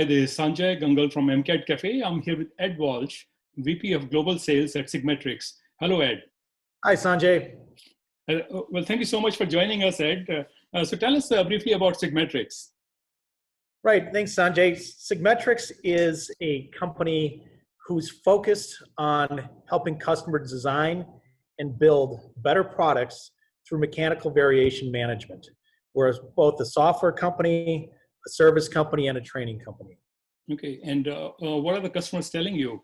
Hi, this is Sanjay Gangal from MCAD Cafe. I'm here with Ed Walsh, VP of Global Sales at Sigmetrix. Hello, Ed. Hi, Sanjay. Well, thank you so much for joining us, Ed. So tell us briefly about Sigmetrix. Right, thanks, Sanjay. Sigmetrix is a company who's focused on helping customers design and build better products through mechanical variation management. We're both a software company, a service company, and a training company. Okay, and what are the customers telling you?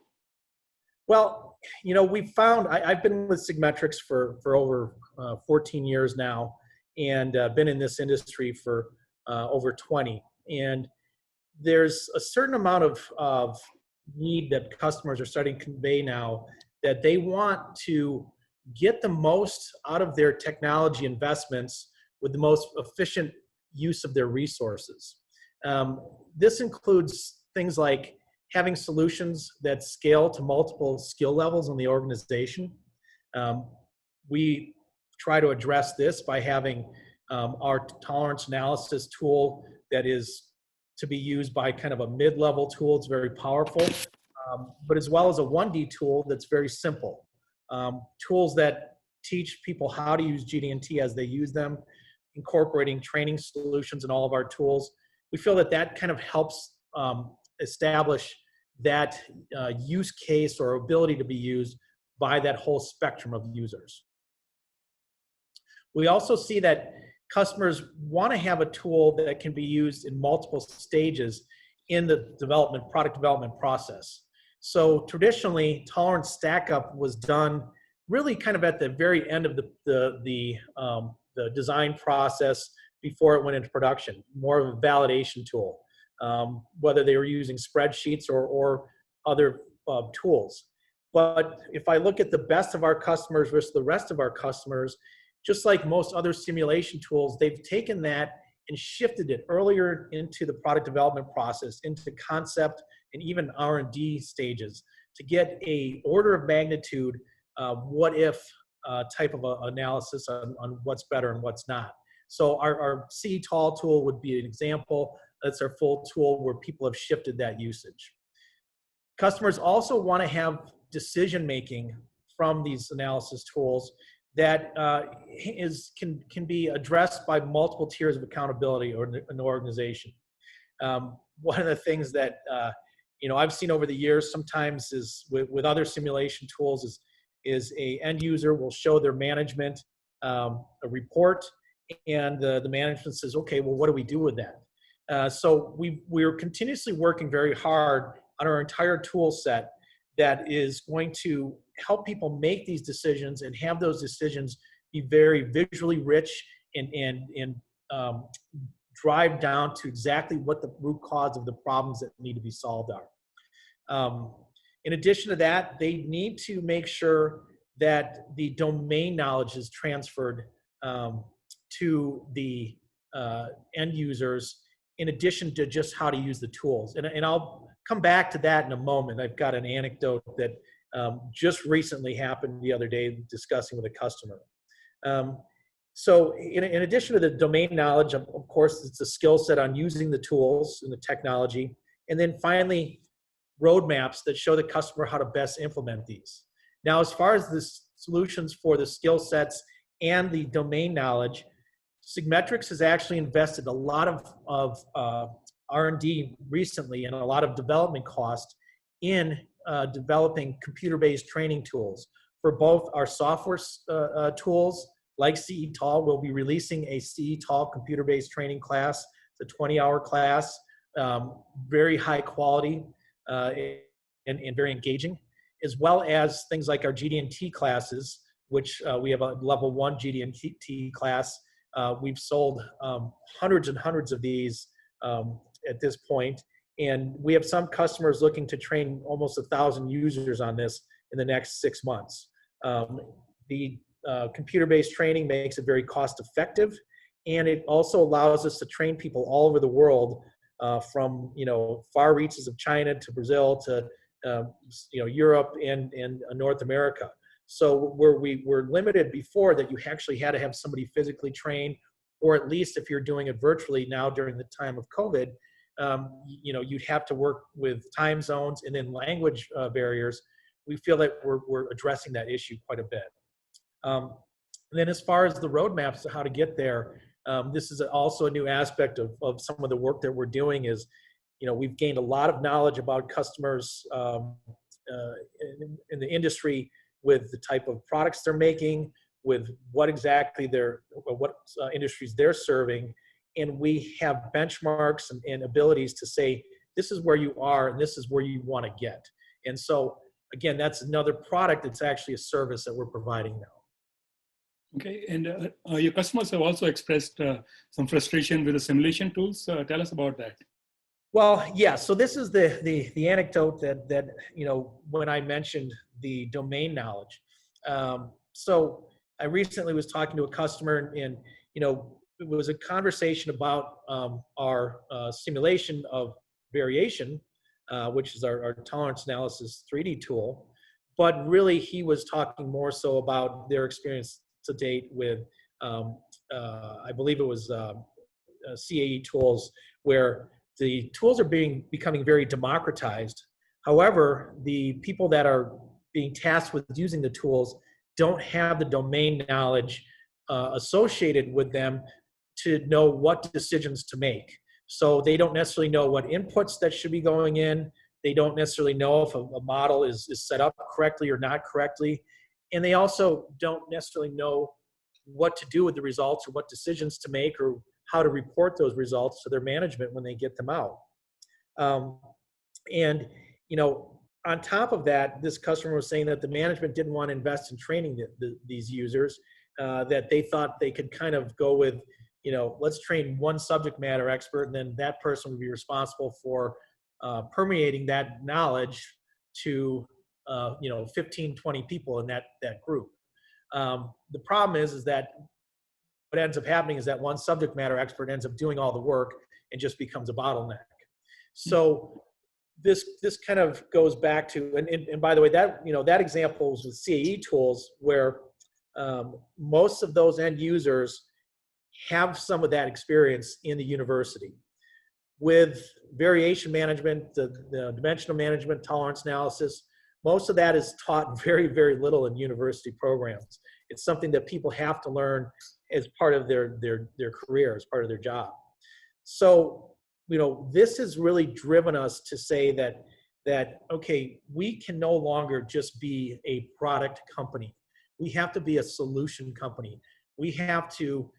Well, you know, we found, I've been with Sigmetrix for over 14 years now, and been in this industry for over 20. And there's a certain amount of need that customers are starting to convey now, that they want to get the most out of their technology investments with the most efficient use of their resources. This includes things like having solutions that scale to multiple skill levels in the organization. We try to address this by having our tolerance analysis tool that is to be used by kind of a mid-level tool. It's very powerful, but as well as a 1D tool that's very simple. Tools that teach people how to use GD&T as they use them, incorporating training solutions in all of our tools. We feel that that kind of helps establish that use case or ability to be used by that whole spectrum of users. We also see that customers want to have a tool that can be used in multiple stages in the product development process. So traditionally, tolerance stackup was done really kind of at the very end of the design process before it went into production, more of a validation tool, whether they were using spreadsheets or other tools. But if I look at the best of our customers versus the rest of our customers, just like most other simulation tools, they've taken that and shifted it earlier into the product development process, into concept and even R&D stages, to get a order of magnitude what if type of analysis on what's better and what's not. So our CTOL tool would be an example. That's our full tool where people have shifted that usage. Customers also want to have decision-making from these analysis tools that can be addressed by multiple tiers of accountability or an organization. One of the things that I've seen over the years sometimes is with other simulation tools is a end user will show their management a report, and the management says, okay, well, what do we do with that? So we're continuously working very hard on our entire tool set that is going to help people make these decisions and have those decisions be very visually rich and drive down to exactly what the root cause of the problems that need to be solved are. In addition to that, they need to make sure that the domain knowledge is transferred to the end users, in addition to just how to use the tools. And I'll come back to that in a moment. I've got an anecdote that just recently happened the other day discussing with a customer. So in addition to the domain knowledge, of course, it's a skill set on using the tools and the technology. And then finally, roadmaps that show the customer how to best implement these. Now, as far as the solutions for the skill sets and the domain knowledge, Sigmetrix has actually invested a lot of R&D recently and a lot of development cost in developing computer-based training tools for both our software tools like CETOL. We'll be releasing a CETOL computer-based training class. It's a 20-hour class, very high quality and very engaging, as well as things like our GD&T classes, which we have a level 1 GD&T class. We've sold hundreds and hundreds of these at this point, and we have some customers looking to train almost 1,000 users on this in the next 6 months. The computer-based training makes it very cost-effective, and it also allows us to train people all over the world, from far reaches of China to Brazil to Europe and North America. So where we were limited before, that you actually had to have somebody physically trained, or at least if you're doing it virtually now during the time of COVID, you'd have to work with time zones and then language barriers. We feel that we're addressing that issue quite a bit. And then as far as the roadmaps to how to get there, this is also a new aspect of some of the work that we're doing is, we've gained a lot of knowledge about customers in the industry with the type of products they're making, with what exactly what industries they're serving. And we have benchmarks and abilities to say, this is where you are and this is where you want to get. And so, again, that's another product that's actually a service that we're providing now. Okay, and your customers have also expressed some frustration with the simulation tools. Tell us about that. Well, yeah. So this is the anecdote that when I mentioned the domain knowledge. So I recently was talking to a customer, and it was a conversation about our simulation of variation, which is our tolerance analysis 3D tool. But really, he was talking more so about their experience to date with, I believe it was CAE tools, where the tools are becoming very democratized. However, the people that are being tasked with using the tools don't have the domain knowledge associated with them to know what decisions to make. So they don't necessarily know what inputs that should be going in. They don't necessarily know if a model is set up correctly or not correctly. And they also don't necessarily know what to do with the results or what decisions to make or how to report those results to their management when they get them out. And on top of that, this customer was saying that the management didn't want to invest in training these users, that they thought they could kind of go with, let's train one subject matter expert, and then that person would be responsible for permeating that knowledge to 15, 20 people in that group. The problem is that what ends up happening is that one subject matter expert ends up doing all the work and just becomes a bottleneck. So this kind of goes back to, and by the way, that example was with CAE tools, where most of those end users have some of that experience in the university. With variation management, the dimensional management, tolerance analysis, most of that is taught very, very little in university programs. It's something that people have to learn as part of their career, as part of their job. So, this has really driven us to say that okay, we can no longer just be a product company. We have to be a solution company. We have to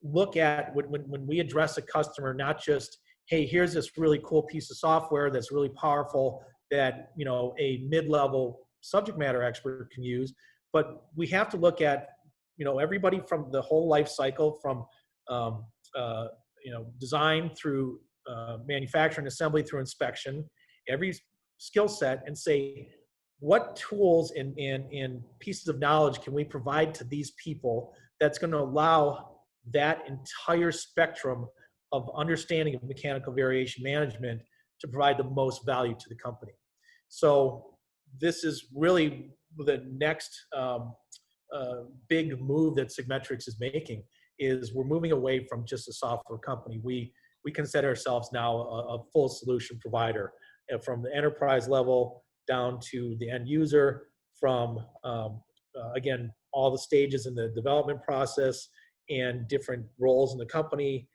look at when we address a customer, not just, hey, here's this really cool piece of software that's really powerful that a mid-level subject matter expert can use, but we have to look at everybody from the whole life cycle, from design through manufacturing, assembly, through inspection, every skill set, and say, what tools and pieces of knowledge can we provide to these people that's going to allow that entire spectrum of understanding of mechanical variation management to provide the most value to the company. So this is really the next big move that Sigmetrix is making, is we're moving away from just a software company. We consider ourselves now a full solution provider, from the enterprise level down to the end user, from again, all the stages in the development process and different roles in the company,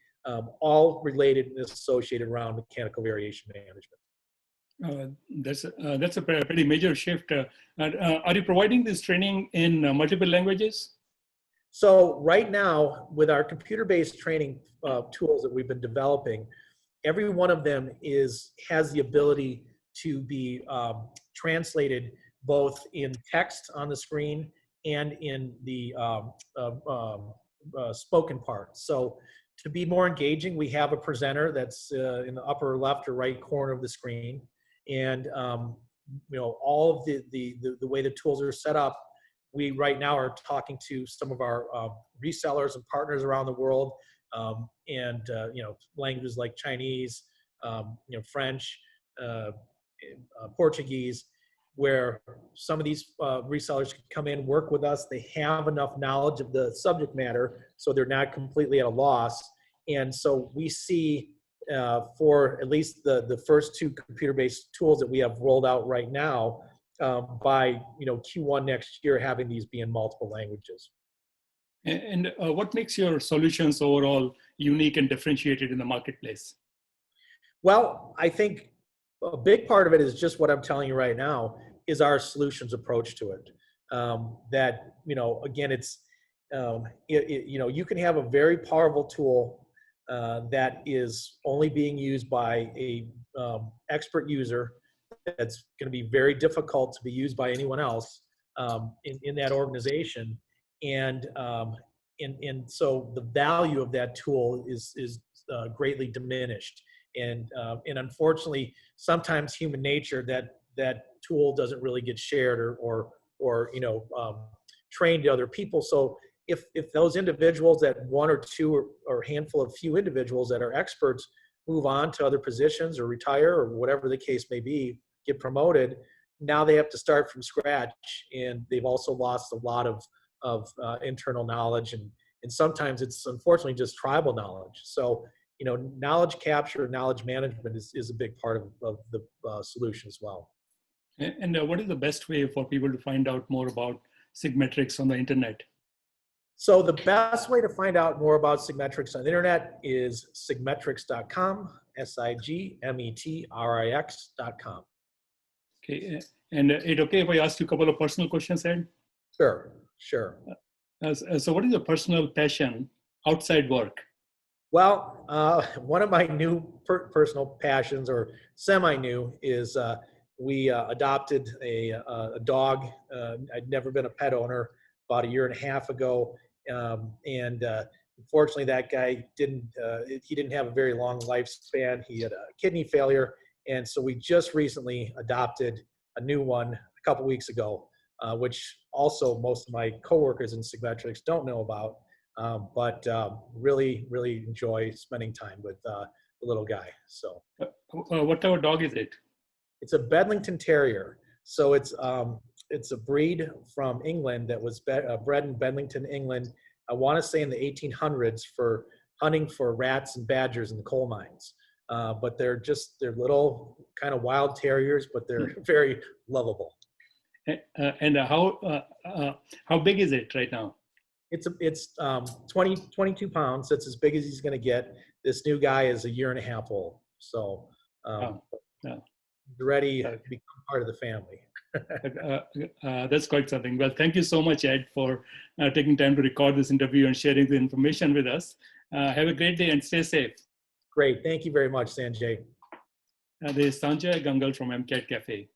all related and associated around mechanical variation management. That's a pretty major shift. Are you providing this training in multiple languages? So right now, with our computer-based training tools that we've been developing, every one of them has the ability to be translated both in text on the screen and in the spoken part. So to be more engaging, we have a presenter that's in the upper left or right corner of the screen, and all of the way the tools are set up. We right now are talking to some of our resellers and partners around the world, and languages like Chinese, French, Portuguese, where some of these resellers can come in, work with us. They have enough knowledge of the subject matter, so they're not completely at a loss. And so we see for at least the first two computer-based tools that we have rolled out right now, by Q1 next year, having these be in multiple languages. And what makes your solutions overall unique and differentiated in the marketplace? Well, I think a big part of it is just what I'm telling you right now is our solutions approach to it. That, again, it's, you can have a very powerful tool that is only being used by a expert user that's going to be very difficult to be used by anyone else in that organization. And so the value of that tool is greatly diminished. And unfortunately, sometimes human nature, that tool doesn't really get shared or trained to other people. So if those individuals, that one or two or handful of few individuals that are experts, move on to other positions or retire or whatever the case may be, get promoted, now they have to start from scratch, and they've also lost a lot of internal knowledge, and sometimes it's unfortunately just tribal knowledge. So knowledge capture, knowledge management is a big part of the solution as well. And what is the best way for people to find out more about Sigmetrix on the internet? So the best way to find out more about Sigmetrix on the internet is sigmetrix.com, sigmetrix.com. Okay, and it okay if I ask you a couple of personal questions, Ed? Sure. So what is your personal passion outside work? Well, one of my new personal passions, or semi-new, is we adopted a dog. I'd never been a pet owner, about a year and a half ago. And unfortunately, that guy didn't have a very long lifespan. He had a kidney failure. And so we just recently adopted a new one a couple weeks ago, which also most of my coworkers in Sigmetrix don't know about. But really, really enjoy spending time with the little guy. So, what type of dog is it? It's a Bedlington Terrier. So it's a breed from England that was bred in Bedlington, England. I want to say in the 1800s for hunting for rats and badgers in the coal mines. But they're little kind of wild terriers, but they're very lovable. And how big is it right now? It's 22 pounds. That's as big as he's going to get. This new guy is a year and a half old. So ready to become part of the family. That's quite something. Well, thank you so much, Ed, for taking time to record this interview and sharing the information with us. Have a great day and stay safe. Great. Thank you very much, Sanjay. This is Sanjay Gangal from MCAD Cafe.